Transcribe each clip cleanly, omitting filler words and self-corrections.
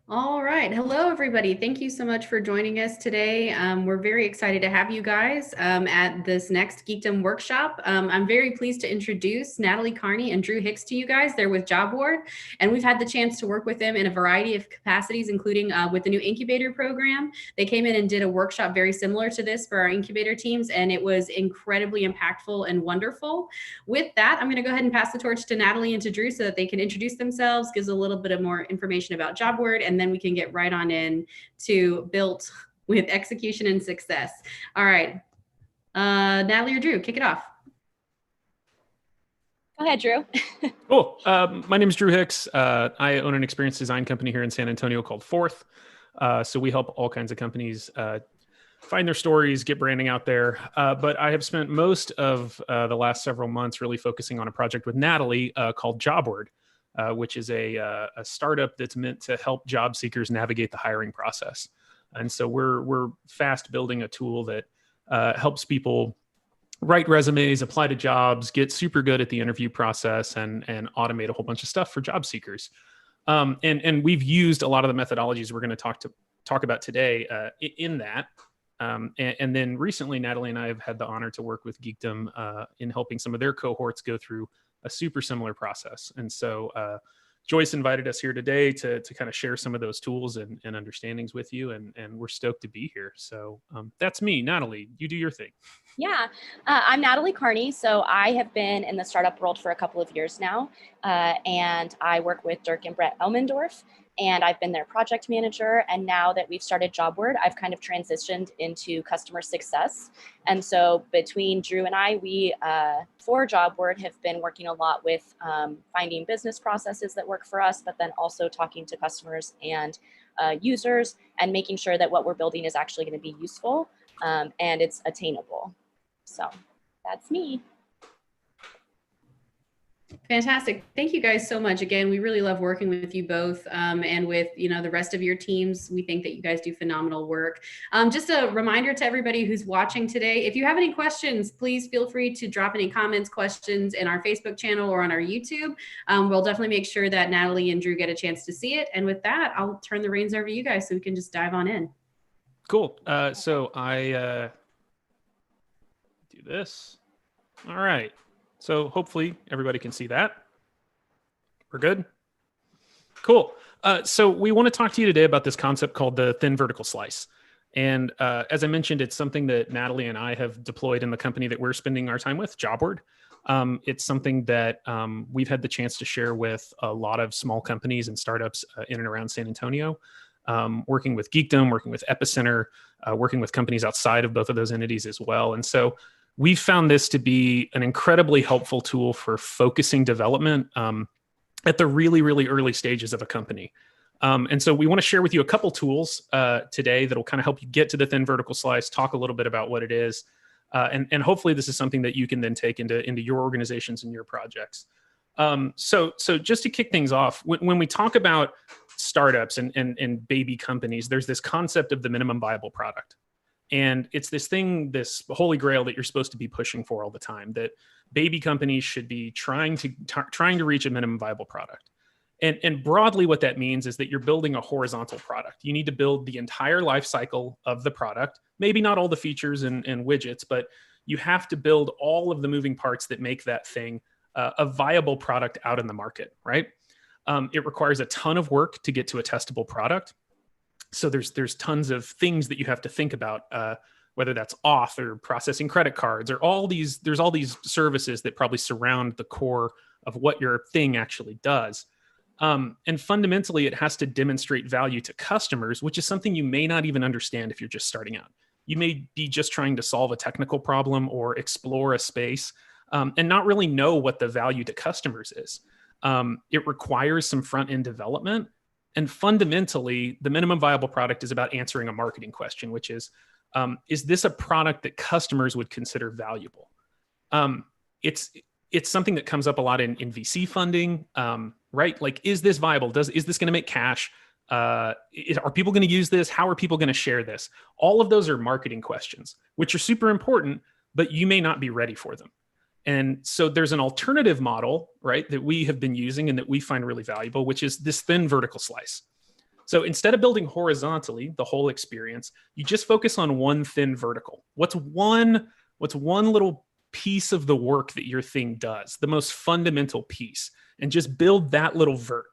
All right. Hello, everybody. Thank you so much for joining us today. We're very excited to have you guys at this next Geekdom workshop. I'm very pleased to introduce Natalie Carney and Drew Hicks to you guys. They're with JobWard, and we've had the chance to work with them in a variety of capacities, including with the new incubator program. They came in and did a workshop very similar to this for our incubator teams, and it was incredibly impactful and wonderful. With that, I'm going to go ahead and pass the torch to Natalie and to Drew so that they can introduce themselves, gives a little bit of more information about JobWord, and then we can get right on in to built with execution and success. All right. Natalie or Drew, kick it off. Go ahead, Drew. Cool. My name is Drew Hicks. I own an experience design company here in San Antonio called Fourth. So we help all kinds of companies find their stories, get branding out there. But I have spent most of the last several months really focusing on a project with Natalie called JobWord, which is a startup that's meant to help job seekers navigate the hiring process. And so we're fast building a tool that helps people write resumes, apply to jobs, get super good at the interview process, and automate a whole bunch of stuff for job seekers. And we've used a lot of the methodologies we're going to talk about today in that. And then recently, Natalie and I have had the honor to work with Geekdom in helping some of their cohorts go through a super similar process. And so Joyce invited us here today to kind of share some of those tools and understandings with you. And we're stoked to be here. So that's me. Natalie, you do your thing. Yeah, I'm Natalie Carney. So I have been in the startup world for a couple of years now, and I work with Dirk and Brett Elmendorf, and I've been their project manager. And now that we've started JobWord, I've kind of transitioned into customer success. And so between Drew and I, we, for JobWord, have been working a lot with finding business processes that work for us, but then also talking to customers and users and making sure that what we're building is actually going to be useful and it's attainable. So that's me. Fantastic. Thank you guys so much. Again, we really love working with you both and with the rest of your teams. We think that you guys do phenomenal work. Just a reminder to everybody who's watching today, if you have any questions, please feel free to drop any comments, questions in our Facebook channel or on our YouTube. We'll definitely make sure that Natalie and Drew get a chance to see it. And with that, I'll turn the reins over to you guys so we can just dive on in. Cool. So I do this. All right. So hopefully everybody can see that. We're good? Cool. So we want to talk to you today about this concept called the thin vertical slice. And as I mentioned, it's something that Natalie and I have deployed in the company that we're spending our time with, JobWord. It's something that we've had the chance to share with a lot of small companies and startups in and around San Antonio. Working with Geekdom, working with Epicenter, working with companies outside of both of those entities as well. And so we've found this to be an incredibly helpful tool for focusing development at the really, really early stages of a company. And so we want to share with you a couple tools today that will kind of help you get to the thin vertical slice, talk a little bit about what it is, and hopefully this is something that you can then take into your organizations and your projects. So just to kick things off, when we talk about startups and baby companies, there's this concept of the minimum viable product. And it's this thing, this holy grail that you're supposed to be pushing for all the time, that baby companies should be trying to reach a minimum viable product. And broadly, what that means is that you're building a horizontal product. You need to build the entire life cycle of the product, maybe not all the features and widgets, but you have to build all of the moving parts that make that thing a viable product out in the market, right? It requires a ton of work to get to a testable product. So there's tons of things that you have to think about, whether that's auth or processing credit cards or there's all these services that probably surround the core of what your thing actually does. And fundamentally, it has to demonstrate value to customers, which is something you may not even understand if you're just starting out. You may be just trying to solve a technical problem or explore a space and not really know what the value to customers is. It requires some front-end development. And fundamentally, the minimum viable product is about answering a marketing question, which is this a product that customers would consider valuable? It's something that comes up a lot in VC funding, right? Like, is this viable? Is this going to make cash? Are people going to use this? How are people going to share this? All of those are marketing questions, which are super important, but you may not be ready for them. And so there's an alternative model, right, that we have been using and that we find really valuable, which is this thin vertical slice. So instead of building horizontally the whole experience, you just focus on one thin vertical. What's one little piece of the work that your thing does, the most fundamental piece, and just build that little vert.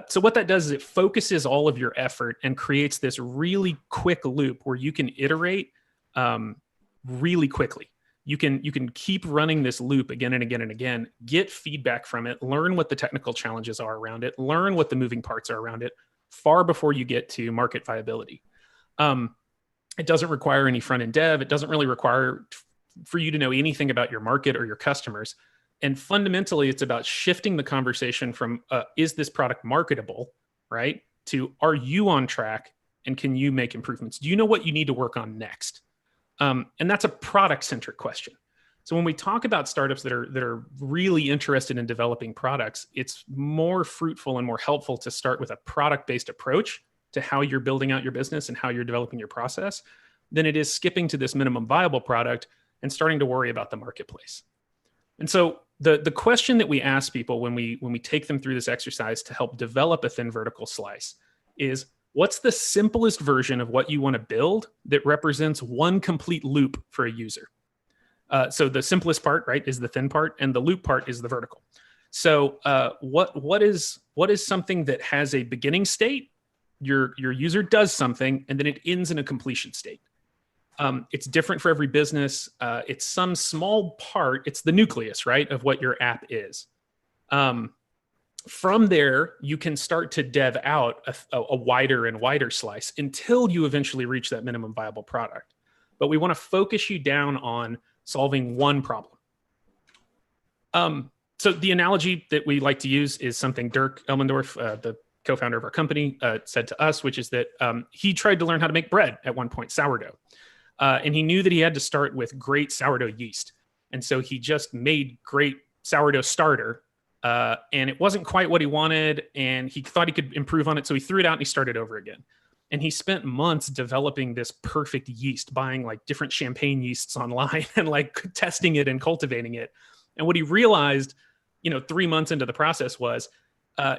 So what that does is it focuses all of your effort and creates this really quick loop where you can iterate really quickly. You can keep running this loop again and again and again, get feedback from it, learn what the technical challenges are around it, learn what the moving parts are around it, far before you get to market viability. It doesn't require any front-end dev. It doesn't really require for you to know anything about your market or your customers. And fundamentally, it's about shifting the conversation from is this product marketable, right, to are you on track and can you make improvements? Do you know what you need to work on next? And that's a product-centric question. So when we talk about startups that are really interested in developing products, it's more fruitful and more helpful to start with a product-based approach to how you're building out your business and how you're developing your process than it is skipping to this minimum viable product and starting to worry about the marketplace. And so the question that we ask people when we take them through this exercise to help develop a thin vertical slice is, what's the simplest version of what you want to build that represents one complete loop for a user? So the simplest part, right, is the thin part, and the loop part is the vertical. So what is something that has a beginning state? Your user does something, and then it ends in a completion state. It's different for every business. It's some small part. It's the nucleus, right, of what your app is. From there, you can start to dev out a wider and wider slice until you eventually reach that minimum viable product. But we want to focus you down on solving one problem. So the analogy that we like to use is something Dirk Elmendorf, the co-founder of our company, said to us, which is that he tried to learn how to make bread at one point, sourdough. And he knew that he had to start with great sourdough yeast. And so he just made great sourdough starter. And it wasn't quite what he wanted. And he thought he could improve on it. So he threw it out and he started over again. And he spent months developing this perfect yeast, buying like different champagne yeasts online and like testing it and cultivating it. And what he realized, 3 months into the process was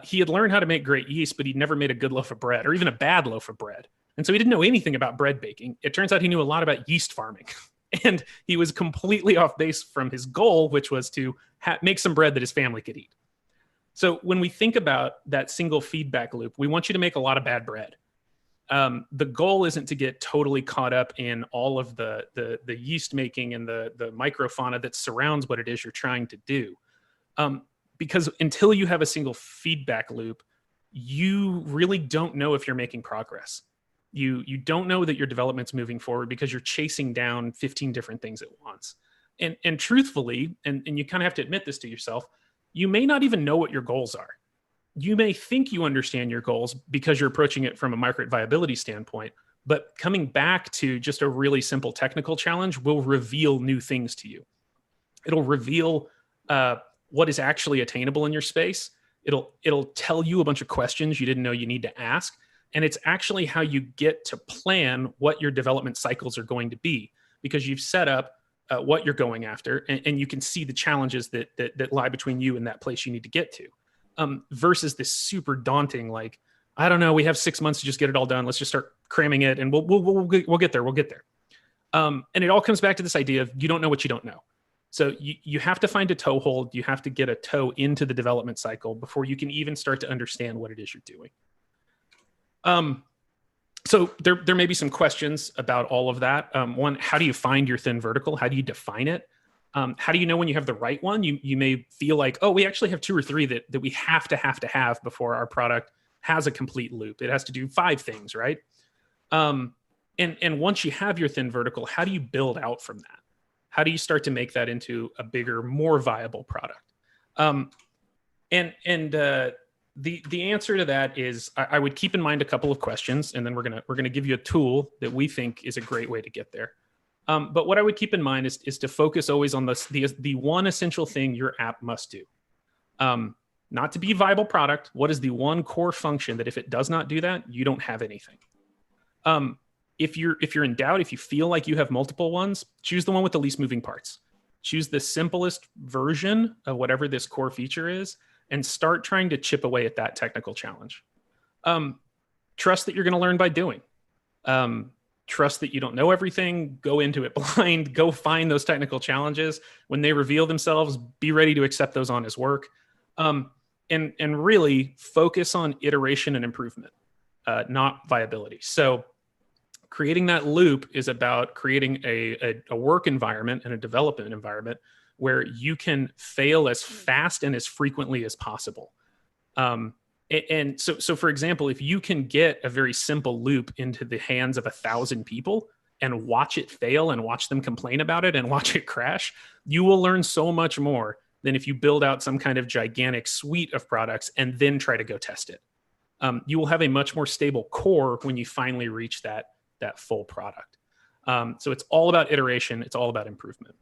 he had learned how to make great yeast, but he'd never made a good loaf of bread or even a bad loaf of bread. And so he didn't know anything about bread baking. It turns out he knew a lot about yeast farming. And he was completely off base from his goal, which was to make some bread that his family could eat. So when we think about that single feedback loop, we want you to make a lot of bad bread. The goal isn't to get totally caught up in all of the yeast making and the microfauna that surrounds what it is you're trying to do. Because until you have a single feedback loop, you really don't know if you're making progress. You don't know that your development's moving forward because you're chasing down 15 different things at once. And truthfully, and you kind of have to admit this to yourself, you may not even know what your goals are. You may think you understand your goals because you're approaching it from a market viability standpoint, but coming back to just a really simple technical challenge will reveal new things to you. It'll reveal what is actually attainable in your space. It'll tell you a bunch of questions you didn't know you need to ask. And it's actually how you get to plan what your development cycles are going to be, because you've set up what you're going after, and you can see the challenges that lie between you and that place you need to get to. Versus this super daunting, like, I don't know, we have 6 months to just get it all done. Let's just start cramming it, and we'll get there. We'll get there. And it all comes back to this idea of you don't know what you don't know. So you have to find a toehold. You have to get a toe into the development cycle before you can even start to understand what it is you're doing. So there may be some questions about all of that. One, how do you find your thin vertical? How do you define it? How do you know when you have the right one? You may feel like, oh, we actually have 2 or 3 that we have to have before our product has a complete loop. It has to do 5 things, right? And once you have your thin vertical, how do you build out from that? How do you start to make that into a bigger, more viable product? The answer to that is I would keep in mind a couple of questions, and then we're gonna give you a tool that we think is a great way to get there. But what I would keep in mind is to focus always on the one essential thing your app must do. Not to be a viable product, what is the one core function that if it does not do that, you don't have anything? If you're in doubt, if you feel like you have multiple ones, choose the one with the least moving parts. Choose the simplest version of whatever this core feature is, and start trying to chip away at that technical challenge. trust that you're going to learn by doing. Trust that you don't know everything. Go into it blind. Go find those technical challenges. When they reveal themselves, be ready to accept those on as work. And really focus on iteration and improvement, not viability. So creating that loop is about creating a work environment and a development environment where you can fail as fast and as frequently as possible. And so for example, if you can get a very simple loop into the hands of 1,000 people and watch it fail and watch them complain about it and watch it crash, you will learn so much more than if you build out some kind of gigantic suite of products and then try to go test it. You will have a much more stable core when you finally reach that full product. So it's all about iteration. It's all about improvement.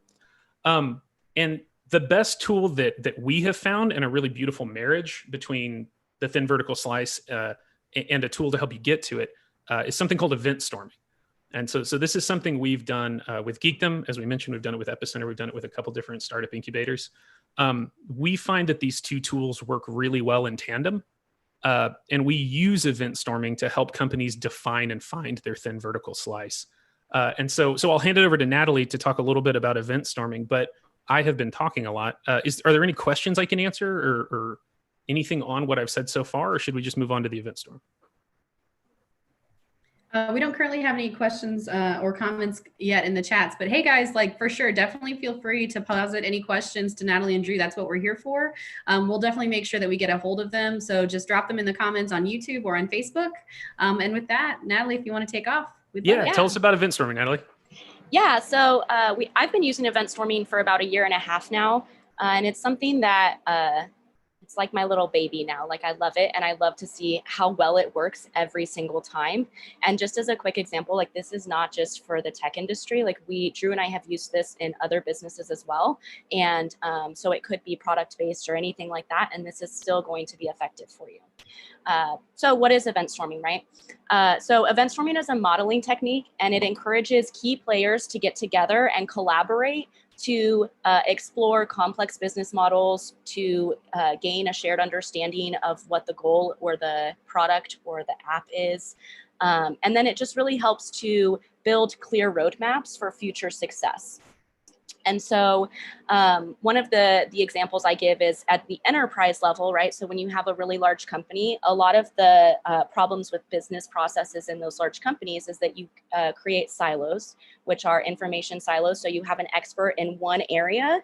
And the best tool that we have found, and a really beautiful marriage between the thin vertical slice and a tool to help you get to it, is something called event storming. And so this is something we've done with Geekdom. As we mentioned, we've done it with Epicenter. We've done it with a couple different startup incubators. We find that these two tools work really well in tandem. And we use event storming to help companies define and find their thin vertical slice. And so I'll hand it over to Natalie to talk a little bit about event storming, but I have been talking a lot. Are there any questions I can answer or anything on what I've said so far, or should we just move on to the event storm? We don't currently have any questions or comments yet in the chats, but hey guys, like for sure, definitely feel free to posit any questions to Natalie and Drew. That's what we're here for. We'll definitely make sure that we get a hold of them. So just drop them in the comments on YouTube or on Facebook. And with that, Natalie, if you want to take off. Tell us about event storming, Natalie. Yeah, so I've been using event storming for about 1.5 years now. And it's something that it's like my little baby now. Like I love it. And I love to see how well it works every single time. And just as a quick example, like this is not just for the tech industry. Like Drew and I have used this in other businesses as well. And so it could be product-based or anything like that. And this is still going to be effective for you. So what is event storming, right? So event storming is a modeling technique, and it encourages key players to get together and collaborate to explore complex business models, to gain a shared understanding of what the goal or the product or the app is. And then it just really helps to build clear roadmaps for future success. And so one of the examples I give is at the enterprise level, right? So when you have a really large company, a lot of the problems with business processes in those large companies is that you create silos, which are information silos. So you have an expert in one area.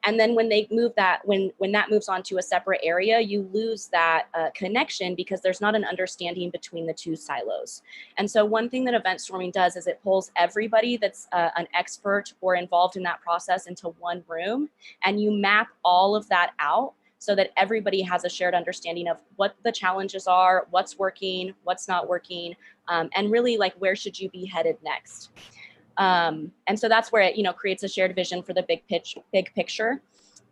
And then when they move that, when that moves on to a separate area, you lose that connection because there's not an understanding between the two silos. And so one thing that event storming does is it pulls everybody that's an expert or involved in that process into one room, and you map all of that out so that everybody has a shared understanding of what the challenges are, what's working, what's not working, and really like where should you be headed next. And so that's where it creates a shared vision for the big picture.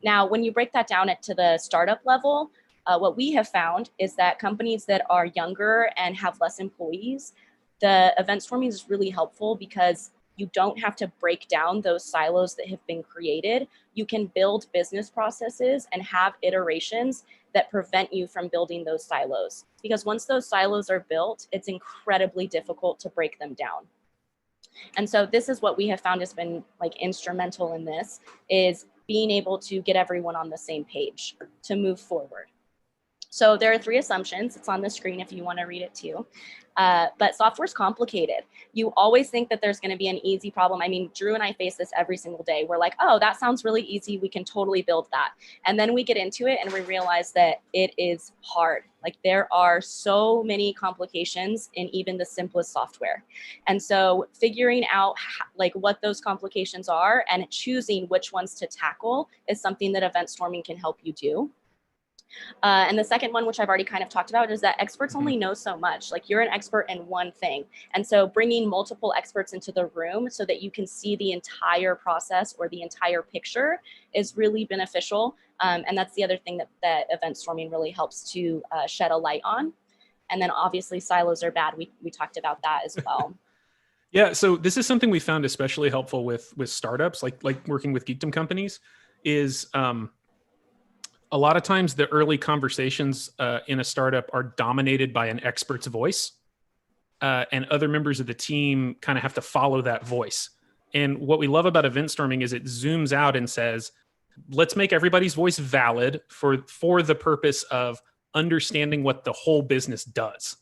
Now, when you break that down to the startup level, what we have found is that companies that are younger and have less employees, the event storming is really helpful because you don't have to break down those silos that have been created. You can build business processes and have iterations that prevent you from building those silos. Because once those silos are built, it's incredibly difficult to break them down. And so this is what we have found has been like instrumental in this, is being able to get everyone on the same page to move forward. So there are 3 assumptions. It's on the screen if you want to read it too. But software's complicated. You always think that there's going to be an easy problem. I mean, Drew and I face this every single day. We're like, oh, that sounds really easy. We can totally build that. And then we get into it and we realize that it is hard. Like there are so many complications in even the simplest software. And so figuring out like what those complications are and choosing which ones to tackle is something that event storming can help you do. And the second one, which I've already kind of talked about, is that experts only know so much. Like you're an expert in one thing. And so bringing multiple experts into the room so that you can see the entire process or the entire picture is really beneficial. And that's the other thing that event storming really helps to shed a light on. And then obviously silos are bad. We talked about that as well. Yeah, so this is something we found especially helpful with startups, like working with Geekdom companies, is a lot of times the early conversations in a startup are dominated by an expert's voice. and other members of the team kind of have to follow that voice. And what we love about event storming is it zooms out and says, let's make everybody's voice valid for the purpose of understanding what the whole business does.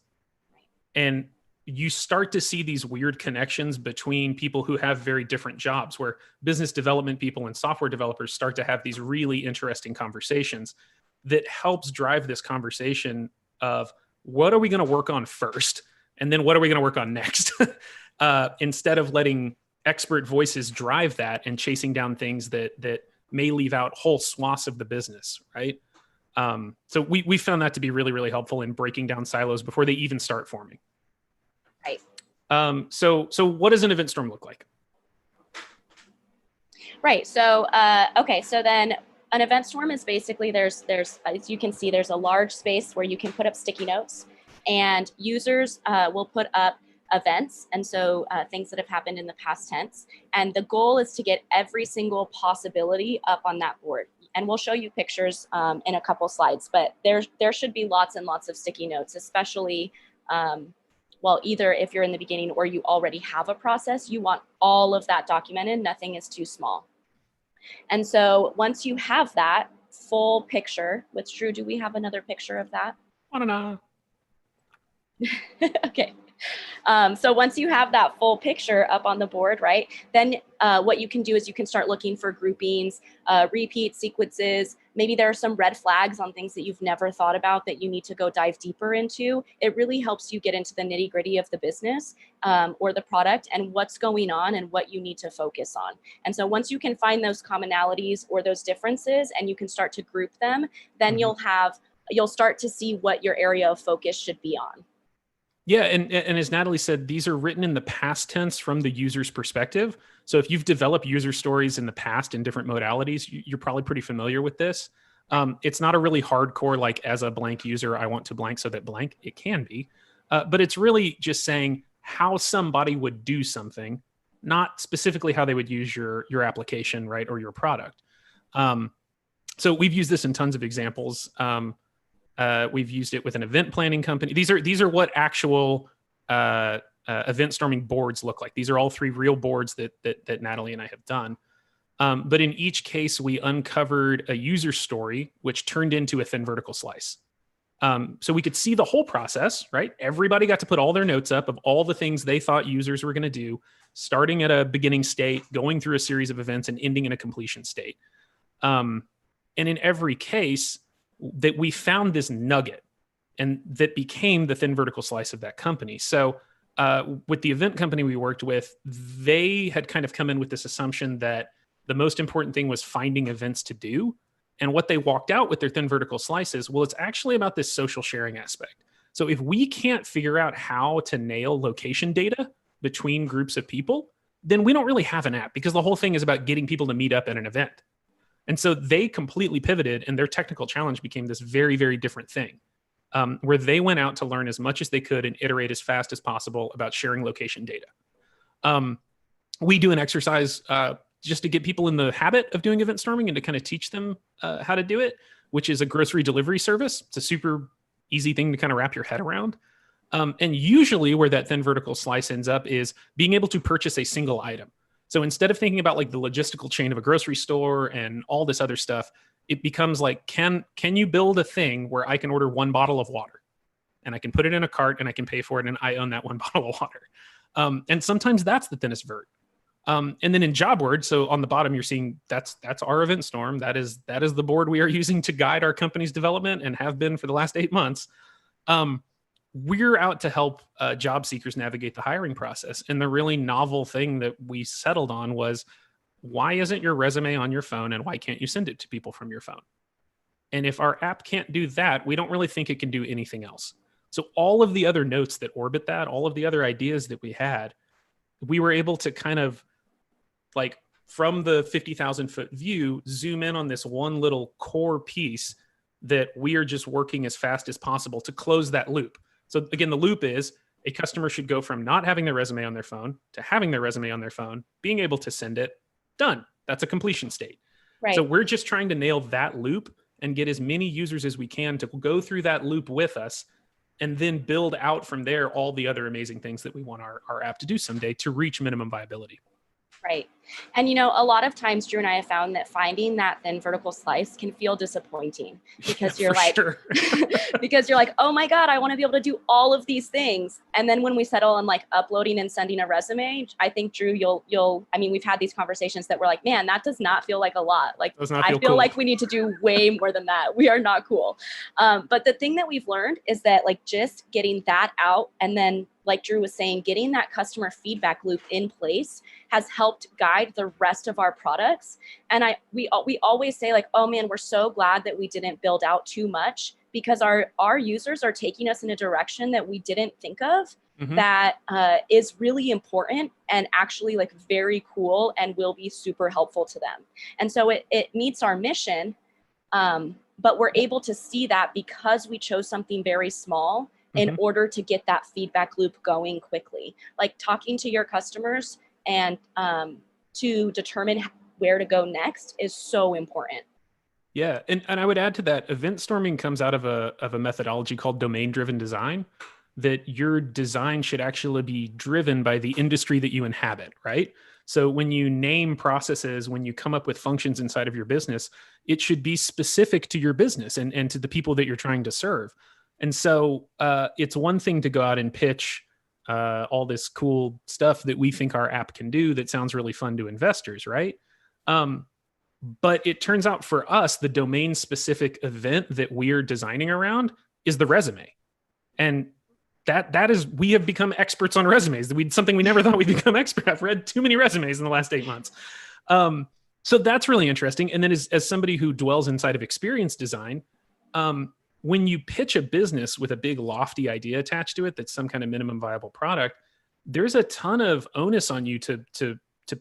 And you start to see these weird connections between people who have very different jobs, where business development people and software developers start to have these really interesting conversations that helps drive this conversation of what are we going to work on first? And then what are we going to work on next? Instead of letting expert voices drive that and chasing down things that may leave out whole swaths of the business, right? So we found that to be really, really helpful in breaking down silos before they even start forming. Right. So what does an event storm look like? Right. So, okay. So then an event storm is basically there's, as you can see, there's a large space where you can put up sticky notes, and users will put up events. And so things that have happened in the past tense. And the goal is to get every single possibility up on that board. And we'll show you pictures in a couple slides, but there should be lots and lots of sticky notes, especially, well, either if you're in the beginning or you already have a process, you want all of that documented. Nothing is too small. And so once you have that full picture, which Drew, do we have another picture of that? I don't know. Okay. So once you have that full picture up on the board, right, then what you can do is you can start looking for groupings, repeat sequences. Maybe there are some red flags on things that you've never thought about that you need to go dive deeper into. It really helps you get into the nitty gritty of the business or the product and what's going on and what you need to focus on. And so once you can find those commonalities or those differences and you can start to group them, then you'll start to see what your area of focus should be on. Yeah, and as Natalie said, these are written in the past tense from the user's perspective. So if you've developed user stories in the past in different modalities, you're probably pretty familiar with this. It's not a really hardcore, like as a blank user, I want to blank so that blank. It can be, but it's really just saying how somebody would do something, not specifically how they would use your application, right, or your product. So we've used this in tons of examples. We've used it with an event planning company. These are what actual event storming boards look like. These are all three real boards that Natalie and I have done. But in each case, we uncovered a user story, which turned into a thin vertical slice. So we could see the whole process, right? Everybody got to put all their notes up of all the things they thought users were going to do, starting at a beginning state, going through a series of events, and ending in a completion state. And in every case, that we found this nugget, and that became the thin vertical slice of that company. So with the event company we worked with, they had kind of come in with this assumption that the most important thing was finding events to do. And what they walked out with their thin vertical slices, well, it's actually about this social sharing aspect. So if we can't figure out how to nail location data between groups of people, then we don't really have an app, because the whole thing is about getting people to meet up at an event. And so they completely pivoted, and their technical challenge became this very, very different thing, where they went out to learn as much as they could and iterate as fast as possible about sharing location data. We do an exercise just to get people in the habit of doing event storming and to kind of teach them how to do it, which is a grocery delivery service. It's a super easy thing to kind of wrap your head around. And usually where that thin vertical slice ends up is being able to purchase a single item. So instead of thinking about like the logistical chain of a grocery store and all this other stuff, it becomes like, can you build a thing where I can order one bottle of water and I can put it in a cart and I can pay for it and I own that one bottle of water? And sometimes that's the thinnest vert. And then in job word, so on the bottom, you're seeing that's our event storm. That is the board we are using to guide our company's development and have been for the last 8 months. We're out to help job seekers navigate the hiring process. And the really novel thing that we settled on was, why isn't your resume on your phone and why can't you send it to people from your phone? And if our app can't do that, we don't really think it can do anything else. So all of the other notes that orbit that, all of the other ideas that we had, we were able to kind of like from the 50,000 foot view, zoom in on this one little core piece that we are just working as fast as possible to close that loop. So again, the loop is a customer should go from not having their resume on their phone to having their resume on their phone, being able to send it, done. That's a completion state. Right. So we're just trying to nail that loop and get as many users as we can to go through that loop with us and then build out from there all the other amazing things that we want our app to do someday to reach minimum viability. Right. And, a lot of times Drew and I have found that finding that thin vertical slice can feel disappointing because you're like, sure. because you're like, oh my God, I want to be able to do all of these things. And then when we settle on like uploading and sending a resume, I think Drew, we've had these conversations that we're like, man, that does not feel like a lot. Like, I feel cool. like we need to do way more than that. We are not cool. But the thing that we've learned is that like just getting that out, and then like Drew was saying, getting that customer feedback loop in place has helped guide the rest of our products. And we always say like, oh man, we're so glad that we didn't build out too much, because our users are taking us in a direction that we didn't think of, that is really important and actually like very cool and will be super helpful to them. And so it meets our mission, but we're able to see that because we chose something very small in order to get that feedback loop going quickly. Like talking to your customers and to determine where to go next is so important. Yeah, and I would add to that, event storming comes out of a methodology called domain-driven design, that your design should actually be driven by the industry that you inhabit, right? So when you name processes, when you come up with functions inside of your business, it should be specific to your business and to the people that you're trying to serve. And so it's one thing to go out and pitch all this cool stuff that we think our app can do that sounds really fun to investors, right? But it turns out for us, the domain-specific event that we're designing around is the resume. And that is, we have become experts on resumes. Something we never thought we'd become expert. I've read too many resumes in the last 8 months. So that's really interesting. And then as somebody who dwells inside of experience design, when you pitch a business with a big lofty idea attached to it, that's some kind of minimum viable product, there's a ton of onus on you to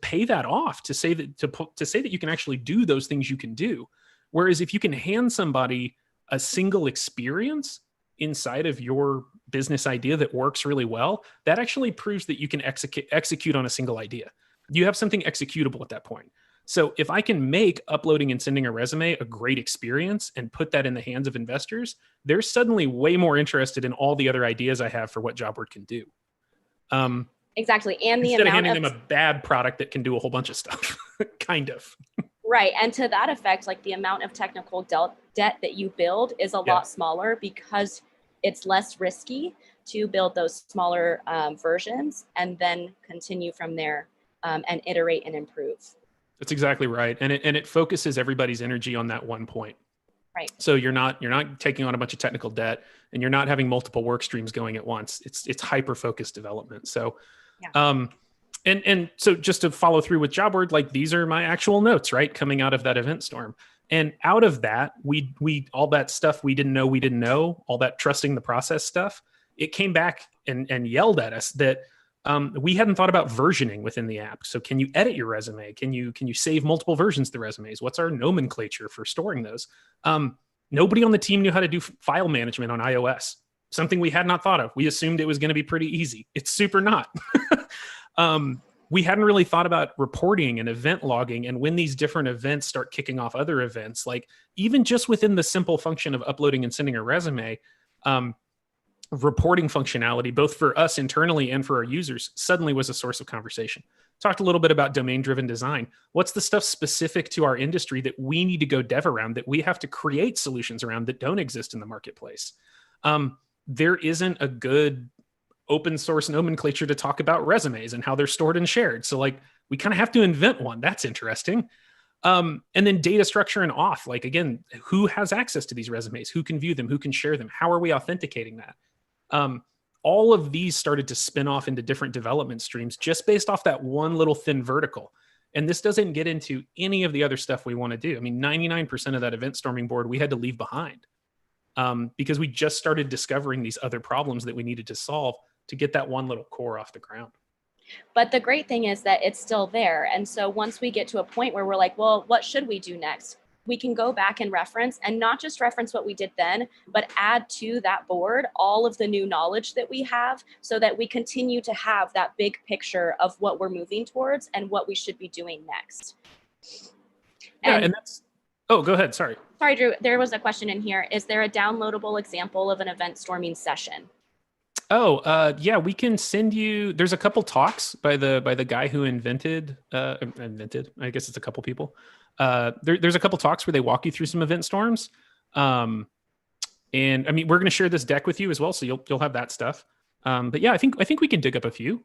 pay that off, to say that you can actually do those things you can do. Whereas if you can hand somebody a single experience inside of your business idea that works really well, that actually proves that you can execute on a single idea. You have something executable at that point. So if I can make uploading and sending a resume a great experience and put that in the hands of investors, they're suddenly way more interested in all the other ideas I have for what JobWord can do. Exactly. And the instead amount of handing them a bad product that can do a whole bunch of stuff, kind of. Right. And to that effect, like the amount of technical debt that you build is a lot smaller, because it's less risky to build those smaller versions and then continue from there and iterate and improve. That's exactly right. And it focuses everybody's energy on that one point. Right. So you're not taking on a bunch of technical debt, and you're not having multiple work streams going at once. It's hyper-focused development. So and so just to follow through with JobWord, like these are my actual notes, right? Coming out of that event storm. And out of that, we all that stuff we didn't know, all that trusting the process stuff, it came back and yelled at us that we hadn't thought about versioning within the app. So can you edit your resume? Can you save multiple versions of the resumes? What's our nomenclature for storing those? Nobody on the team knew how to do file management on iOS, something we had not thought of. We assumed it was going to be pretty easy. It's super not. We hadn't really thought about reporting and event logging, and when these different events start kicking off other events, like even just within the simple function of uploading and sending a resume, reporting functionality, both for us internally and for our users, suddenly was a source of conversation. Talked a little bit about domain-driven design. What's the stuff specific to our industry that we need to go dev around, that we have to create solutions around that don't exist in the marketplace? There isn't a good open source nomenclature to talk about resumes and how they're stored and shared. So like we kind of have to invent one. That's interesting. And then data structure and auth, like again, who has access to these resumes? Who can view them? Who can share them? How are we authenticating that? All of these started to spin off into different development streams just based off that one little thin vertical. And this doesn't get into any of the other stuff we want to do. I mean, 99% of that event storming board we had to leave behind because we just started discovering these other problems that we needed to solve to get that one little core off the ground. But the great thing is that it's still there. And so once we get to a point where we're like, well, what should we do next? We can go back and reference, and not just reference what we did then, but add to that board all of the new knowledge that we have so that we continue to have that big picture of what we're moving towards and what we should be doing next. And Oh, go ahead. Sorry. Sorry, Drew, there was a question in here. Is there a downloadable example of an event storming session? Yeah, we can send you. There's a couple talks by the guy who invented. I guess it's a couple people. There's a couple talks where they walk you through some event storms. And I mean, we're going to share this deck with you as well, so you'll have that stuff. But yeah, I think we can dig up a few.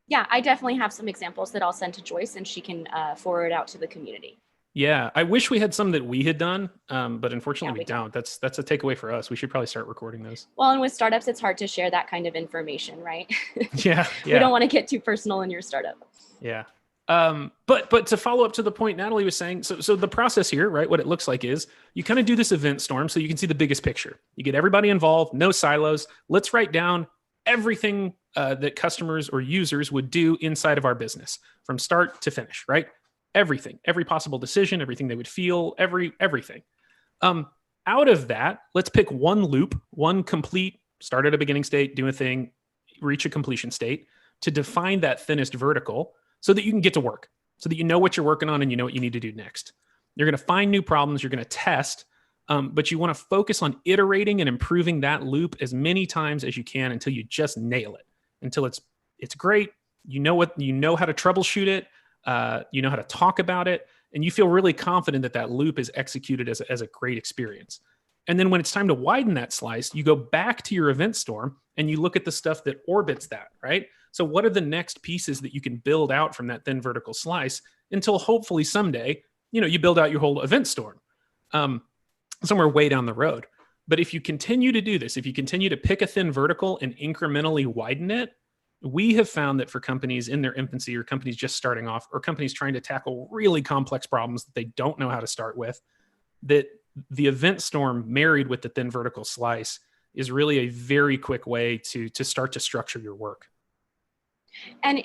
Yeah, I definitely have some examples that I'll send to Joyce, and she can forward out to the community. Yeah, I wish we had some that we had done, but unfortunately we don't. That's a takeaway for us. We should probably start recording those. Well, and with startups, it's hard to share that kind of information, right? Yeah. We don't want to get too personal in your startup. Yeah. But to follow up to the point Natalie was saying, so the process here, right, what it looks like is you kind of do this event storm so you can see the biggest picture. You get everybody involved, no silos. Let's write down everything that customers or users would do inside of our business from start to finish, right? Everything, every possible decision, everything they would feel, everything. Out of that, let's pick one loop, one complete, start at a beginning state, do a thing, reach a completion state to define that thinnest vertical so that you can get to work, so that you know what you're working on and you know what you need to do next. You're going to find new problems, you're going to test, but you want to focus on iterating and improving that loop as many times as you can until you just nail it, until it's great. You know how to troubleshoot it. You know how to talk about it, and you feel really confident that that loop is executed as a great experience. And then when it's time to widen that slice, you go back to your event storm and you look at the stuff that orbits that, right? So what are the next pieces that you can build out from that thin vertical slice until hopefully someday, you build out your whole event storm somewhere way down the road. But if you continue to do this, if you continue to pick a thin vertical and incrementally widen it, we have found that for companies in their infancy or companies just starting off or companies trying to tackle really complex problems that they don't know how to start with, that the event storm married with the thin vertical slice is really a very quick way to start to structure your work. And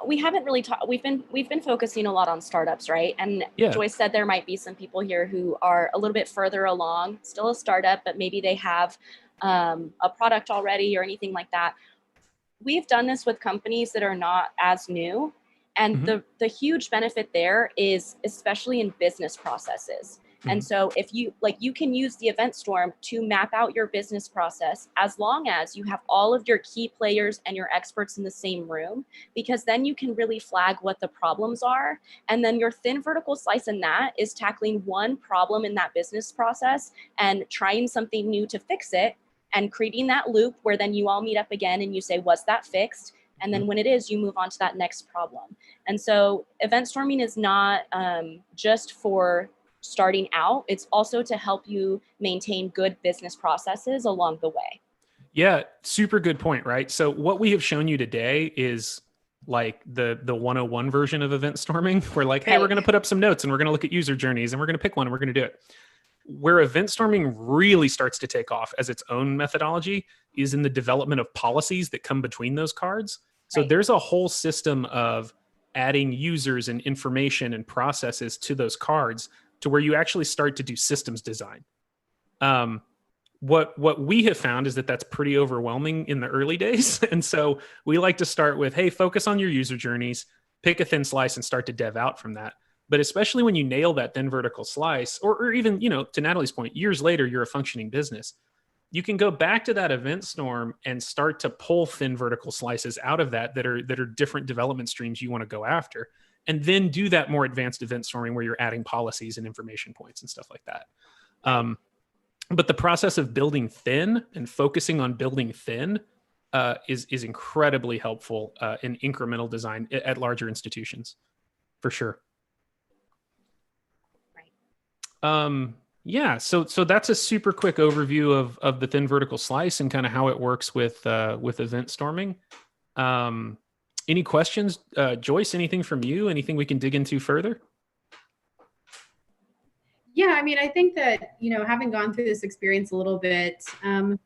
we haven't really talked. We've been focusing a lot on startups, right? And yeah. Joyce said there might be some people here who are a little bit further along, still a startup, but maybe they have a product already or anything like that. We've done this with companies that are not as new. And the huge benefit there is especially in business processes. And so if you can use the event storm to map out your business process as long as you have all of your key players and your experts in the same room, because then you can really flag what the problems are. And then your thin vertical slice in that is tackling one problem in that business process and trying something new to fix it and creating that loop where then you all meet up again and you say, was that fixed? And then when it is, you move on to that next problem. And so event storming is not just for starting out, it's also to help you maintain good business processes along the way. Yeah, super good point, right? So what we have shown you today is like the 101 version of event storming. We're like, hey, we're going to put up some notes and we're going to look at user journeys and we're going to pick one and we're going to do it. Where event storming really starts to take off as its own methodology is in the development of policies that come between those cards. So there's a whole system of adding users and information and processes to those cards to where you actually start to do systems design. What we have found is that that's pretty overwhelming in the early days. And so we like to start with, hey, focus on your user journeys, pick a thin slice and start to dev out from that. But especially when you nail that thin vertical slice, or even, to Natalie's point, years later, you're a functioning business. You can go back to that event storm and start to pull thin vertical slices out of that are different development streams you want to go after. And then do that more advanced event storming where you're adding policies and information points and stuff like that. But the process of building thin and focusing on building thin is incredibly helpful in incremental design at larger institutions, for sure. Yeah, so that's a super quick overview of the thin vertical slice and kind of how it works with event storming. Any questions, Joyce? Anything from you? Anything we can dig into further? Yeah, I mean, I think that, having gone through this experience a little bit,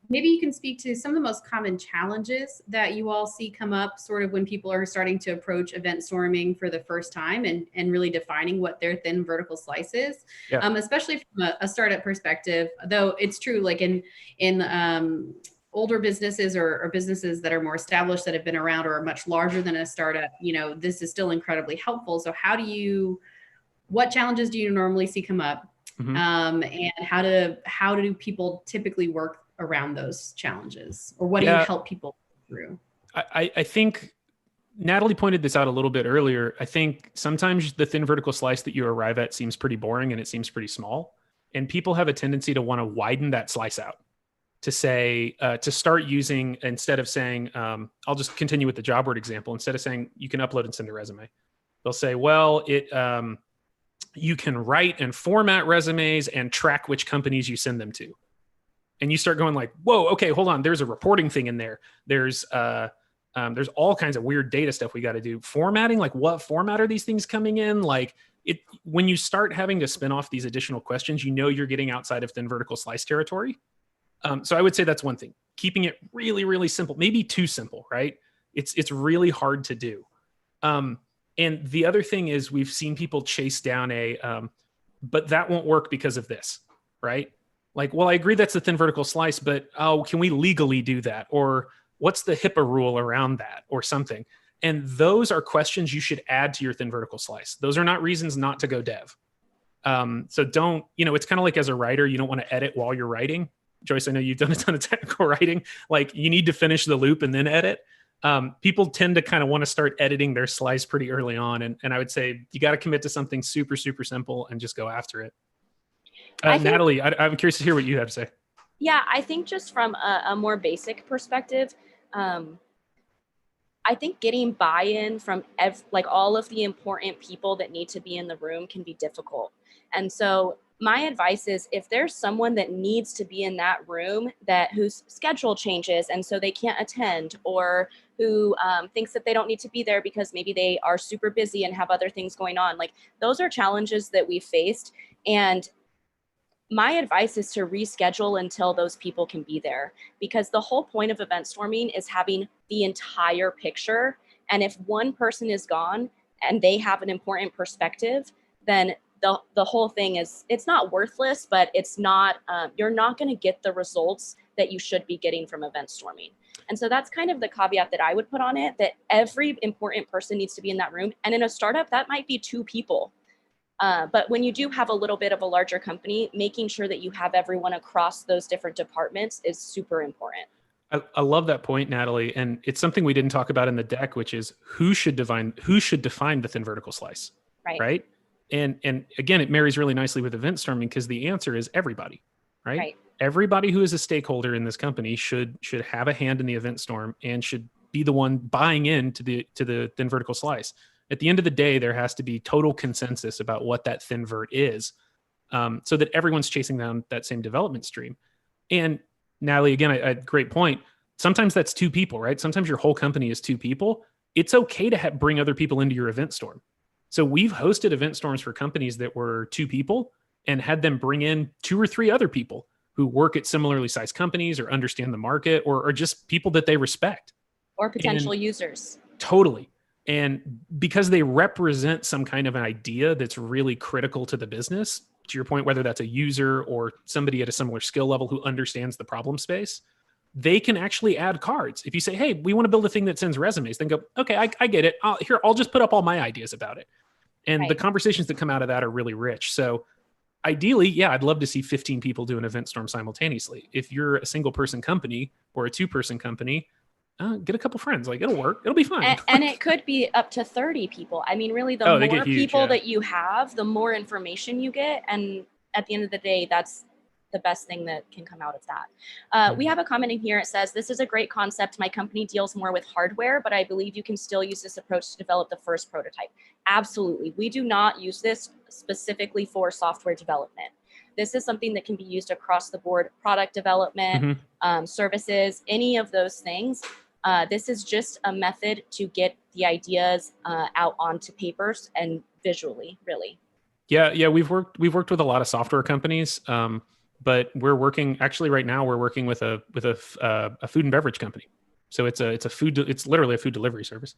maybe you can speak to some of the most common challenges that you all see come up sort of when people are starting to approach event storming for the first time and really defining what their thin vertical slice is, especially from a startup perspective, though it's true, like in older businesses or businesses that are more established that have been around or are much larger than a startup, this is still incredibly helpful. So what challenges do you normally see come up? Mhm. And how do people typically work around those challenges, or what do you Yeah, help people through? I think Natalie pointed this out a little bit earlier. I think sometimes the thin vertical slice that you arrive at seems pretty boring and it seems pretty small. And people have a tendency to want to widen that slice out to say, to start using, instead of saying, I'll just continue with the job board example, instead of saying you can upload and send a resume, they'll say, well, you can write and format resumes and track which companies you send them to. And you start going like, whoa, okay, hold on. There's a reporting thing in there. There's all kinds of weird data stuff we got to do. Formatting, like what format are these things coming in? Like it, when you start having to spin off these additional questions, you know you're getting outside of thin vertical slice territory. So I would say that's one thing. Keeping it really, really simple, maybe too simple, right? It's really hard to do. And the other thing is we've seen people chase down but that won't work because of this, right? Like, well, I agree that's a thin vertical slice, but oh, can we legally do that? Or what's the HIPAA rule around that or something? And those are questions you should add to your thin vertical slice. Those are not reasons not to go dev. So don't, it's kind of like as a writer, you don't want to edit while you're writing. Joyce, I know you've done a ton of technical writing. Like you need to finish the loop and then edit. People tend to kind of want to start editing their slice pretty early on. And I would say you got to commit to something super, super simple and just go after it. Natalie, I'm curious to hear what you have to say. Yeah, I think just from a more basic perspective, I think getting buy-in from all of the important people that need to be in the room can be difficult. And so my advice is if there's someone that needs to be in that room whose schedule changes and so they can't attend, or who thinks that they don't need to be there because maybe they are super busy and have other things going on, like those are challenges that we faced. And my advice is to reschedule until those people can be there, because the whole point of event storming is having the entire picture. And if one person is gone and they have an important perspective, then the whole thing it's not worthless, but it's not, you're not going to get the results that you should be getting from event storming. And so that's kind of the caveat that I would put on it, that every important person needs to be in that room. And in a startup, that might be 2 people. But when you do have a little bit of a larger company, making sure that you have everyone across those different departments is super important. I love that point, Natalie. And it's something we didn't talk about in the deck, which is who should define the thin vertical slice, right? And again, it marries really nicely with event storming because the answer is everybody, right? Everybody who is a stakeholder in this company should have a hand in the event storm and should be the one buying into the thin vertical slice. At the end of the day, there has to be total consensus about what that thin vert is, so that everyone's chasing down that same development stream. And Natalie, again, a great point. Sometimes that's 2 people, right? Sometimes your whole company is 2 people. It's okay to bring other people into your event storm. So we've hosted event storms for companies that were 2 people and had them bring in 2 or 3 other people who work at similarly sized companies or understand the market or just people that they respect. Or potential users. Totally. And because they represent some kind of an idea that's really critical to the business, to your point, whether that's a user or somebody at a similar skill level who understands the problem space, they can actually add cards. If you say, hey, we want to build a thing that sends resumes, then go, okay, I get it. I'll just put up all my ideas about it. And the conversations that come out of that are really rich. So ideally, yeah, I'd love to see 15 people do an event storm simultaneously. If you're a single person company or a 2-person company, get a couple friends. Like it'll work. It'll be fine. And it could be up to 30 people. I mean, really, the more people that you have, the more information you get. And at the end of the day, that's the best thing that can come out of that. We have a comment in here. It says, this is a great concept. My company deals more with hardware, but I believe you can still use this approach to develop the first prototype. Absolutely. We do not use this specifically for software development. This is something that can be used across the board, product development, services, any of those things. This is just a method to get the ideas out onto papers and visually, really. Yeah. We've worked with a lot of software companies, but we're working right now. We're working with a food and beverage company. So it's literally a food delivery service,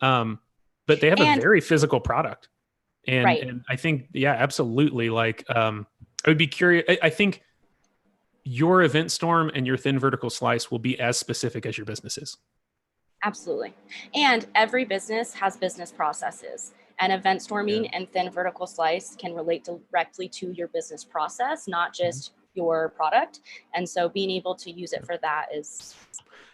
but they have a very physical product, and I think absolutely. Like I would be curious. I think your event storm and your thin vertical slice will be as specific as your business is. Absolutely. And every business has business processes. And event storming and thin vertical slice can relate directly to your business process, not just your product. And so being able to use it for that is.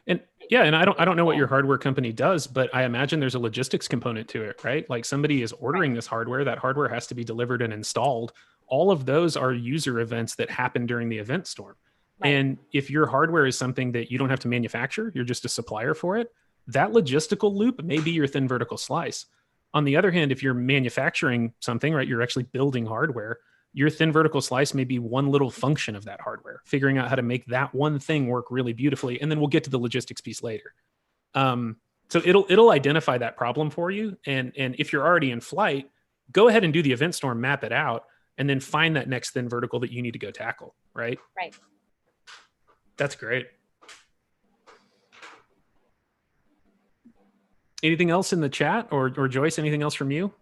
And yeah, and I don't know what your hardware company does, but I imagine there's a logistics component to it, right? Like somebody is ordering this hardware, that hardware has to be delivered and installed. All of those are user events that happen during the event storm. Right. And if your hardware is something that you don't have to manufacture, you're just a supplier for it, that logistical loop may be your thin vertical slice. On the other hand, if you're manufacturing something, right, you're actually building hardware, your thin vertical slice may be one little function of that hardware, figuring out how to make that one thing work really beautifully. And then we'll get to the logistics piece later. So it'll identify that problem for you. And if you're already in flight, go ahead and do the event storm, map it out, and then find that next thin vertical that you need to go tackle, right? Right. That's great. Anything else in the chat, or Joyce, anything else from you?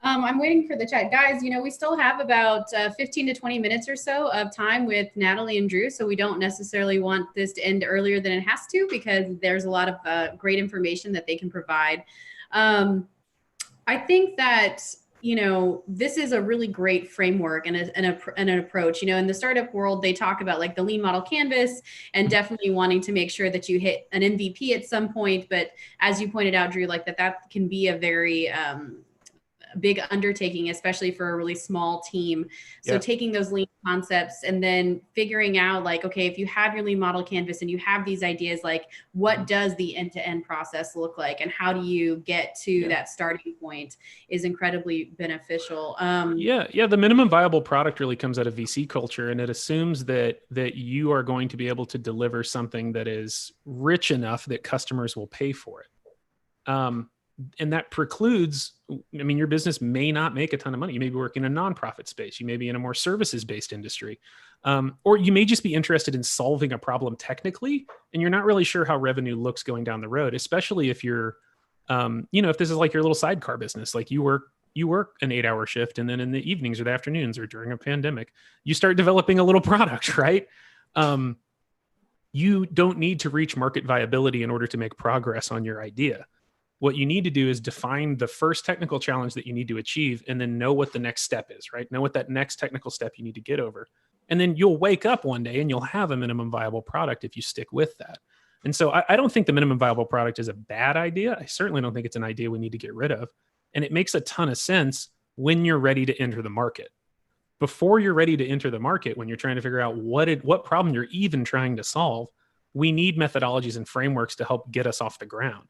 I'm waiting for the chat. Guys, we still have about 15 to 20 minutes or so of time with Natalie and Drew, so we don't necessarily want this to end earlier than it has to, because there's a lot of great information that they can provide. I think that, this is a really great framework and an approach. In the startup world, they talk about like the lean model canvas and definitely wanting to make sure that you hit an MVP at some point. But as you pointed out, Drew, like that can be a very big undertaking, especially for a really small team. So taking those lean concepts and then figuring out like, okay, if you have your lean model canvas and you have these ideas, like what does the end-to-end process look like and how do you get to that starting point is incredibly beneficial. The minimum viable product really comes out of VC culture, and it assumes that you are going to be able to deliver something that is rich enough that customers will pay for it. And that precludes, your business may not make a ton of money. You may be working in a nonprofit space. You may be in a more services-based industry. Or you may just be interested in solving a problem technically, and you're not really sure how revenue looks going down the road, especially if you're, if this is like your little sidecar business, like you work an 8-hour shift, and then in the evenings or the afternoons or during a pandemic, you start developing a little product, right? You don't need to reach market viability in order to make progress on your idea. What you need to do is define the first technical challenge that you need to achieve, and then know what the next step is, right? Know what that next technical step you need to get over. And then you'll wake up one day and you'll have a minimum viable product if you stick with that. And so I don't think the minimum viable product is a bad idea. I certainly don't think it's an idea we need to get rid of. And it makes a ton of sense when you're ready to enter the market. Before you're ready to enter the market, when you're trying to figure out what problem you're even trying to solve, we need methodologies and frameworks to help get us off the ground.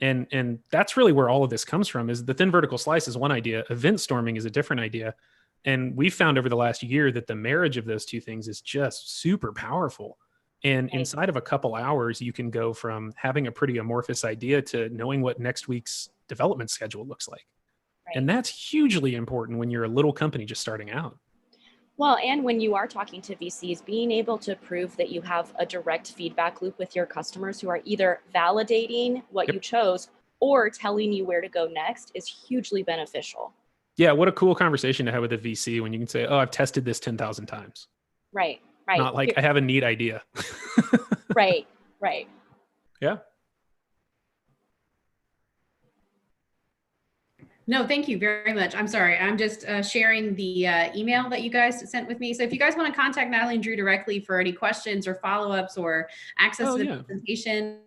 And that's really where all of this comes from. Is the thin vertical slice is one idea, event storming is a different idea. And we've found over the last year that the marriage of those two things is just super powerful. And inside of a couple hours, you can go from having a pretty amorphous idea to knowing what next week's development schedule looks like. Right. And that's hugely important when you're a little company just starting out. Well, and when you are talking to VCs, being able to prove that you have a direct feedback loop with your customers who are either validating what you chose or telling you where to go next is hugely beneficial. Yeah, what a cool conversation to have with a VC when you can say, oh, I've tested this 10,000 times. Right. Not like, I have a neat idea. Right. Yeah. No, thank you very much. I'm sorry. I'm just sharing the email that you guys sent with me. So if you guys want to contact Natalie and Drew directly for any questions or follow-ups or access to the presentation,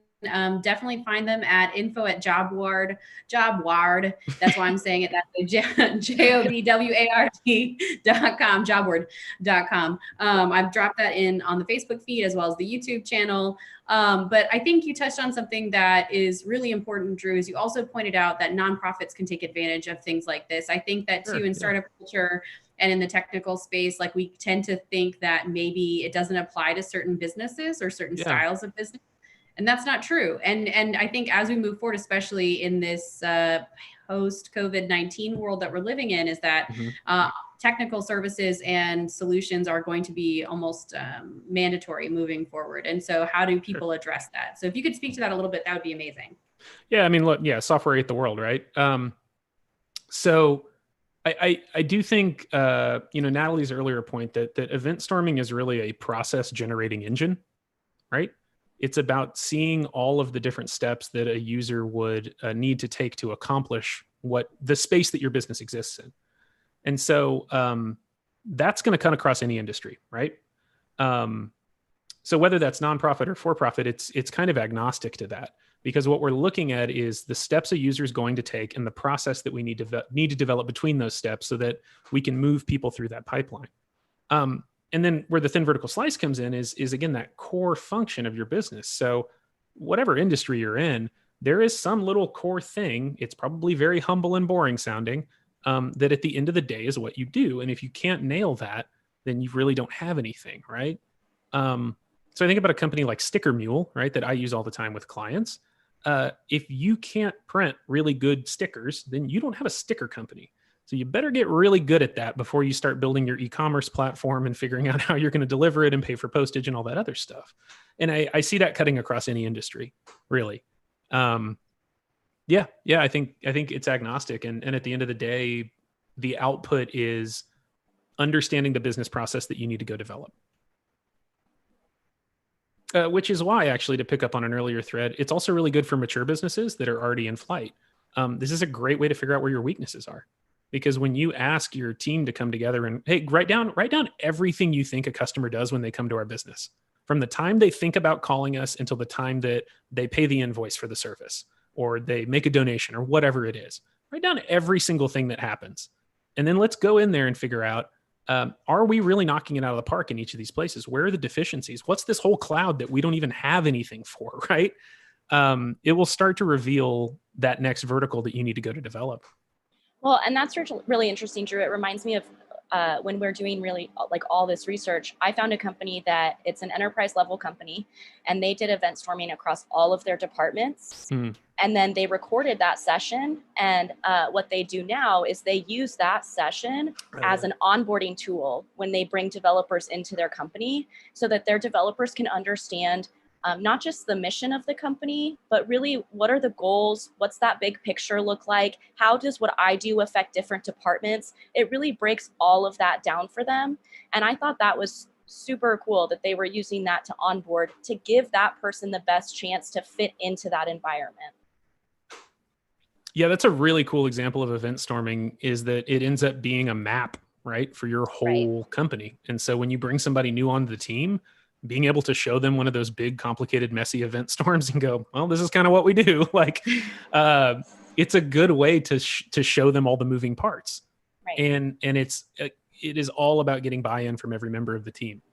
definitely find them at info@jobward. That's why I'm saying it that way. JOBWARD.com, jobward.com. I've dropped that in on the Facebook feed as well as the YouTube channel. But I think you touched on something that is really important, Drew, is you also pointed out that nonprofits can take advantage of things like this. I think that too in startup culture and in the technical space, like we tend to think that maybe it doesn't apply to certain businesses or certain styles of business. And that's not true. And I think as we move forward, especially in this post-COVID-19 world that we're living in, is that technical services and solutions are going to be almost mandatory moving forward. And so how do people address that? So if you could speak to that a little bit, that would be amazing. Yeah, look, software ate the world, right? So I do think, Natalie's earlier point that event storming is really a process generating engine, right? It's about seeing all of the different steps that a user would need to take to accomplish what the space that your business exists in. And so that's going to cut across any industry, right? So whether that's nonprofit or for-profit, it's kind of agnostic to that, because what we're looking at is the steps a user is going to take and the process that we need to develop between those steps so that we can move people through that pipeline. And then where the thin vertical slice comes in is again, that core function of your business. So whatever industry you're in, there is some little core thing. It's probably very humble and boring sounding, that at the end of the day is what you do. And if you can't nail that, then you really don't have anything, right? So I think about a company like Sticker Mule, right, that I use all the time with clients. If you can't print really good stickers, then you don't have a sticker company. So you better get really good at that before you start building your e-commerce platform and figuring out how you're going to deliver it and pay for postage and all that other stuff. And I see that cutting across any industry, really. Yeah, I think it's agnostic. And at the end of the day, the output is understanding the business process that you need to go develop. Which is why, actually, to pick up on an earlier thread, it's also really good for mature businesses that are already in flight. This is a great way to figure out where your weaknesses are. Because when you ask your team to come together and, hey, write down everything you think a customer does when they come to our business, from the time they think about calling us until the time that they pay the invoice for the service or they make a donation or whatever it is. Write down every single thing that happens. And then let's go in there and figure out, are we really knocking it out of the park in each of these places? Where are the deficiencies? What's this whole cloud that we don't even have anything for, right? It will start to reveal that next vertical that you need to go to develop. Well, and that's really interesting, Drew. It reminds me of when we're doing really like all this research. I found a company that it's an enterprise level company, and they did event storming across all of their departments. And then they recorded that session. And what they do now is they use that session as an onboarding tool when they bring developers into their company, so that their developers can understand not just the mission of the company, but really what are the goals? What's that big picture look like? How does what I do affect different departments? It really breaks all of that down for them. And I thought that was super cool that they were using that to onboard, to give that person the best chance to fit into that environment. Yeah, that's a really cool example of event storming, is that it ends up being a map, right, for your whole company. And so when you bring somebody new onto the team, being able to show them one of those big, complicated, messy event storms and go, well, this is kind of what we do. Like, it's a good way to show them all the moving parts. Right. And it is all about getting buy-in from every member of the team.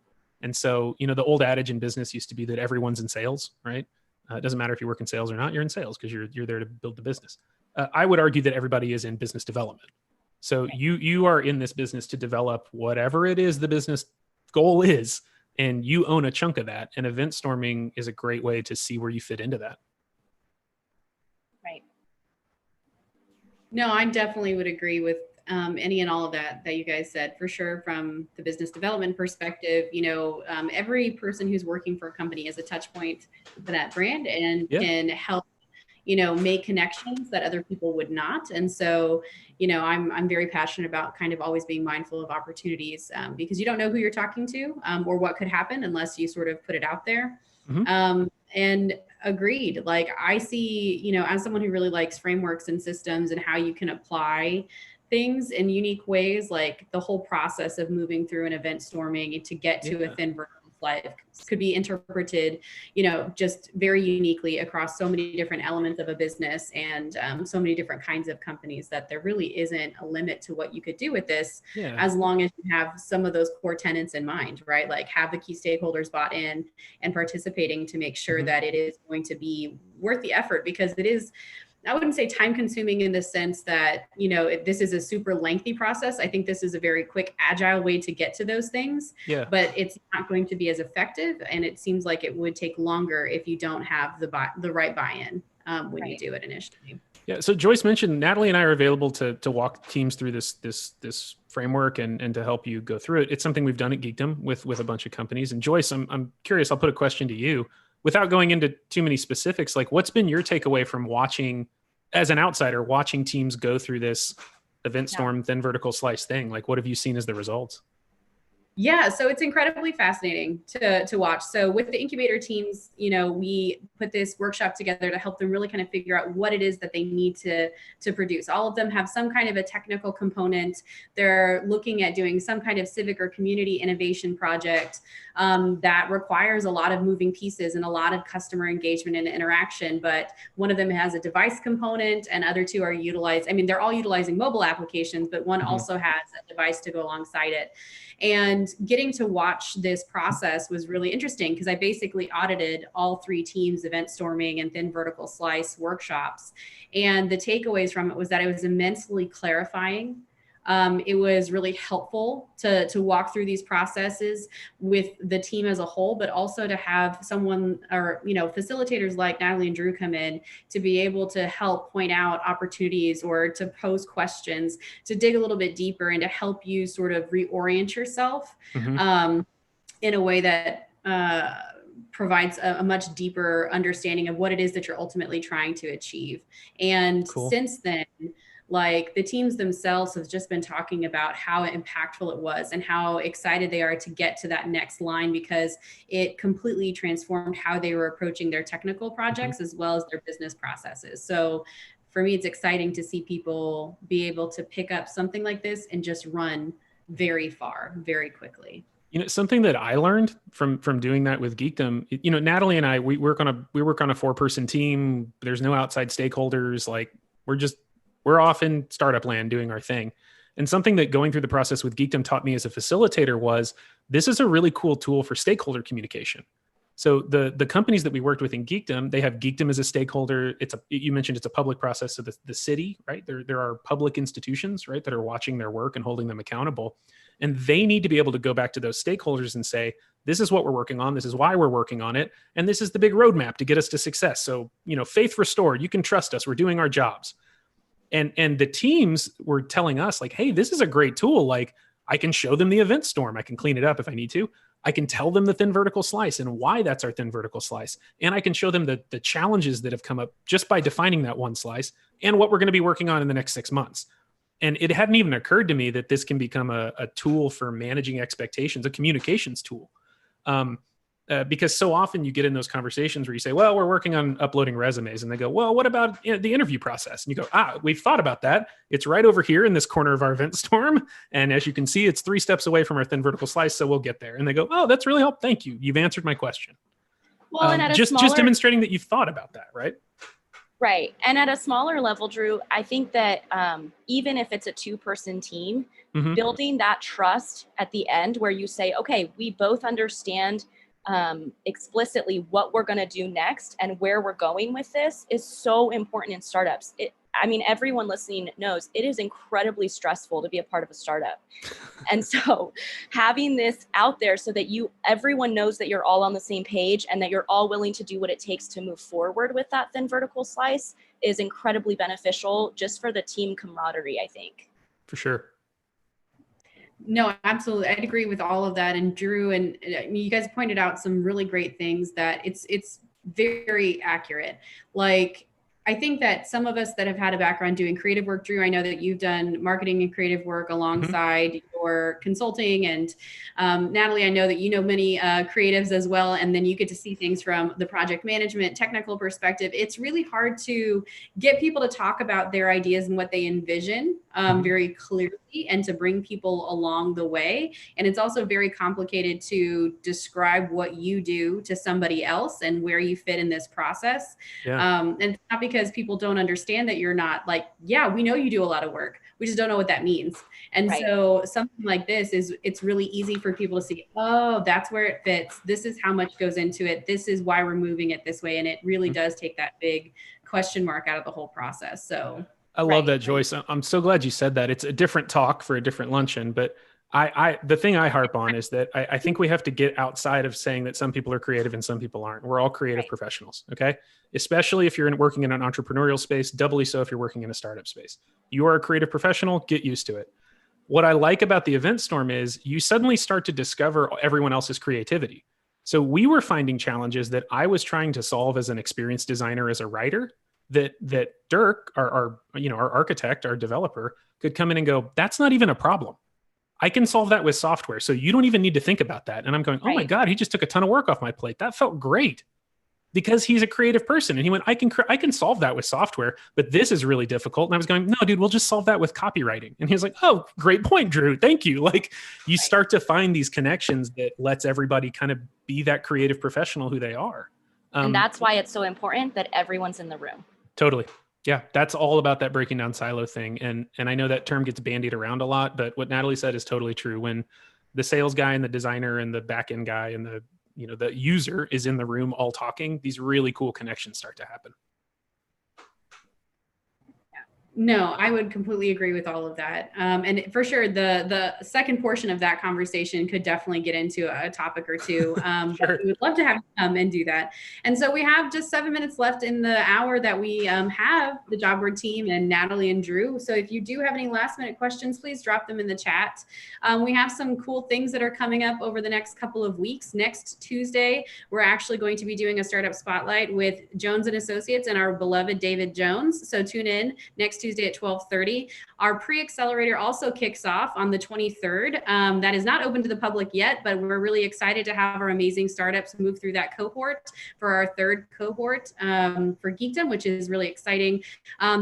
And so, the old adage in business used to be that everyone's in sales, right? It doesn't matter if you work in sales or not, you're in sales because you're there to build the business. I would argue that everybody is in business development. So you are in this business to develop whatever it is the business goal is, and you own a chunk of that. And event storming is a great way to see where you fit into that. Right. No, I definitely would agree with any and all of that you guys said, for sure. From the business development perspective, every person who's working for a company is a touch point for that brand and can help make connections that other people would not. And so, I'm very passionate about kind of always being mindful of opportunities, because you don't know who you're talking to, or what could happen unless you sort of put it out there. Mm-hmm. And agreed. Like, I see, as someone who really likes frameworks and systems and how you can apply things in unique ways, like the whole process of moving through an event storming to get to a thin vertical slice could be interpreted, just very uniquely across so many different elements of a business and so many different kinds of companies, that there really isn't a limit to what you could do with this, as long as you have some of those core tenets in mind, right? Like, have the key stakeholders bought in and participating to make sure that it is going to be worth the effort, because it is, I wouldn't say time consuming in the sense that, this is a super lengthy process. I think this is a very quick, agile way to get to those things, but it's not going to be as effective. And it seems like it would take longer if you don't have the right buy-in when you do it initially. Yeah. So Joyce mentioned Natalie and I are available to walk teams through this framework and to help you go through it. It's something we've done at Geekdom with a bunch of companies. And Joyce, I'm curious, I'll put a question to you. Without going into too many specifics, like, what's been your takeaway from watching, as an outsider, watching teams go through this event storm, thin vertical slice thing? Like, what have you seen as the results? Yeah, so it's incredibly fascinating to watch. So with the incubator teams, we put this workshop together to help them really kind of figure out what it is that they need to produce. All of them have some kind of a technical component. They're looking at doing some kind of civic or community innovation project that requires a lot of moving pieces and a lot of customer engagement and interaction. But one of them has a device component, and other two are utilized. I mean, they're all utilizing mobile applications, but one also has a device to go alongside it. And getting to watch this process was really interesting because I basically audited all three teams' event storming and thin vertical slice workshops. And the takeaways from it was that it was immensely clarifying. It was really helpful to walk through these processes with the team as a whole, but also to have someone or, facilitators like Natalie and Drew come in to be able to help point out opportunities or to pose questions, to dig a little bit deeper and to help you sort of reorient yourself in a way that provides a much deeper understanding of what it is that you're ultimately trying to achieve. And since then, like the teams themselves have just been talking about how impactful it was and how excited they are to get to that next line, because it completely transformed how they were approaching their technical projects as well as their business processes. So for me, it's exciting to see people be able to pick up something like this and just run very far, very quickly. Something that I learned from doing that with Geekdom, Natalie and I, we work on a 4-person team. There's no outside stakeholders. Like we're off in startup land doing our thing. And something that going through the process with Geekdom taught me as a facilitator was this is a really cool tool for stakeholder communication. So the companies that we worked with in Geekdom, they have Geekdom as a stakeholder. You mentioned it's a public process. So the city, right? There are public institutions, right, that are watching their work and holding them accountable. And they need to be able to go back to those stakeholders and say, this is what we're working on. This is why we're working on it. And this is the big roadmap to get us to success. So, faith restored. You can trust us. We're doing our jobs. And the teams were telling us like, hey, this is a great tool. Like I can show them the event storm. I can clean it up if I need to. I can tell them the thin vertical slice and why that's our thin vertical slice. And I can show them the challenges that have come up just by defining that one slice and what we're going to be working on in the next 6 months. And it hadn't even occurred to me that this can become a tool for managing expectations, a communications tool. Because so often you get in those conversations where you say, well, we're working on uploading resumes. And they go, well, what about the interview process? And you go, we've thought about that. It's right over here in this corner of our event storm. And as you can see, it's 3 steps away from our thin vertical slice. So we'll get there. And they go, oh, that's really helpful. Thank you. You've answered my question. Well, and at just demonstrating that you've thought about that, right? Right. And at a smaller level, Drew, I think that even if it's a 2-person team, building that trust at the end where you say, okay, we both understand explicitly what we're going to do next and where we're going with this is so important in startups. Everyone listening knows it is incredibly stressful to be a part of a startup. And so having this out there so that everyone knows that you're all on the same page and that you're all willing to do what it takes to move forward with that thin vertical slice is incredibly beneficial just for the team camaraderie, I think. For sure. No, absolutely. I'd agree with all of that. And Drew, and you guys pointed out some really great things that it's very accurate. Like, I think that some of us that have had a background doing creative work, Drew, I know that you've done marketing and creative work alongside your consulting. And Natalie, I know that you know many creatives as well. And then you get to see things from the project management, technical perspective. It's really hard to get people to talk about their ideas and what they envision very clearly and to bring people along the way. And it's also very complicated to describe what you do to somebody else and where you fit in this process. And it's not because people don't understand that you're not like, yeah, we know you do a lot of work. We just don't know what that means. And so something like this it's really easy for people to see, oh, that's where it fits. This is how much goes into it. This is why we're moving it this way. And it really does take that big question mark out of the whole process. So I love that, Joyce. I'm so glad you said that. It's a different talk for a different luncheon, but the thing I harp on is that I think we have to get outside of saying that some people are creative and some people aren't. We're all creative professionals, okay? Especially if you're working in an entrepreneurial space, doubly so if you're working in a startup space. You are a creative professional, get used to it. What I like about the event storm is you suddenly start to discover everyone else's creativity. So we were finding challenges that I was trying to solve as an experienced designer, as a writer, that Dirk, our architect, our developer, could come in and go, that's not even a problem. I can solve that with software. So you don't even need to think about that. And I'm going, oh my Right. God, he just took a ton of work off my plate. That felt great because he's a creative person. And he went, I can solve that with software, but this is really difficult. And I was going, no, dude, we'll just solve that with copywriting. And he was like, oh, great point, Drew. Thank you. Like you start to find these connections that lets everybody kind of be that creative professional who they are. And that's why it's so important that everyone's in the room. Totally. Yeah, that's all about that breaking down silo thing. And I know that term gets bandied around a lot, but what Natalie said is totally true. When the sales guy and the designer and the back end guy and the user is in the room all talking, these really cool connections start to happen. No, I would completely agree with all of that. And for sure, the second portion of that conversation could definitely get into a topic or two. Sure. We would love to have you come and do that. And so we have just 7 minutes left in the hour that we have the job board team and Natalie and Drew. So if you do have any last minute questions, please drop them in the chat. We have some cool things that are coming up over the next couple of weeks. Next Tuesday, we're actually going to be doing a startup spotlight with Jones and Associates and our beloved David Jones. So tune in next Tuesday at 12:30. Our pre-accelerator also kicks off on the 23rd. That is not open to the public yet, but we're really excited to have our amazing startups move through that cohort for our third cohort for Geekdom, which is really exciting.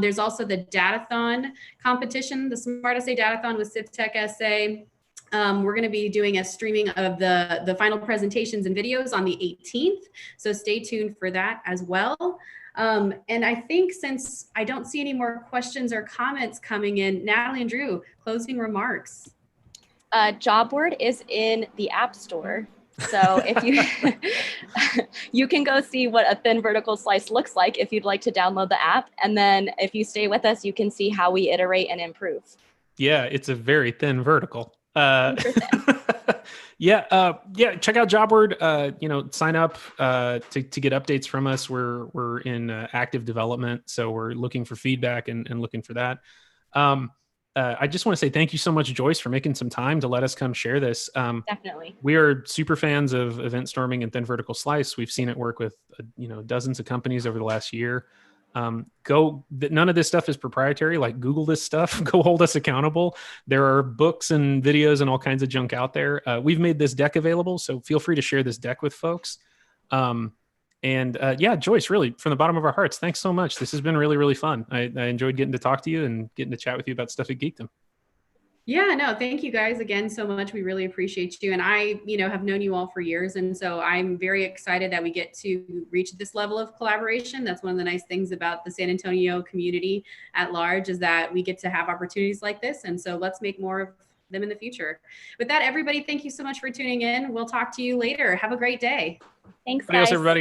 There's also the Datathon competition, the Smart SA Datathon with CivTech SA. We're going to be doing a streaming of the final presentations and videos on the 18th. So stay tuned for that as well. And I think since I don't see any more questions or comments coming in, Natalie and Drew, closing remarks. Job board is in the App Store. So if you you can go see what a thin vertical slice looks like if you'd like to download the app. And then if you stay with us, you can see how we iterate and improve. Yeah, it's a very thin vertical. Yeah, check out JobWord. Sign up to get updates from us. We're in active development, so we're looking for feedback and looking for that. I just want to say thank you so much, Joyce, for making some time to let us come share this. Definitely. We are super fans of event storming and thin vertical slice. We've seen it work with dozens of companies over the last year. None of this stuff is proprietary. Like Google this stuff, go hold us accountable. There are books and videos and all kinds of junk out there. We've made this deck available, so feel free to share this deck with folks. Joyce, really from the bottom of our hearts, thanks so much. This has been really, really fun. I enjoyed getting to talk to you and getting to chat with you about stuff at Geekdom. Yeah, no, thank you guys again so much. We really appreciate you. And I, have known you all for years. And so I'm very excited that we get to reach this level of collaboration. That's one of the nice things about the San Antonio community at large is that we get to have opportunities like this. And so let's make more of them in the future. With that, everybody, thank you so much for tuning in. We'll talk to you later. Have a great day. Thanks, Adios, guys. everybody.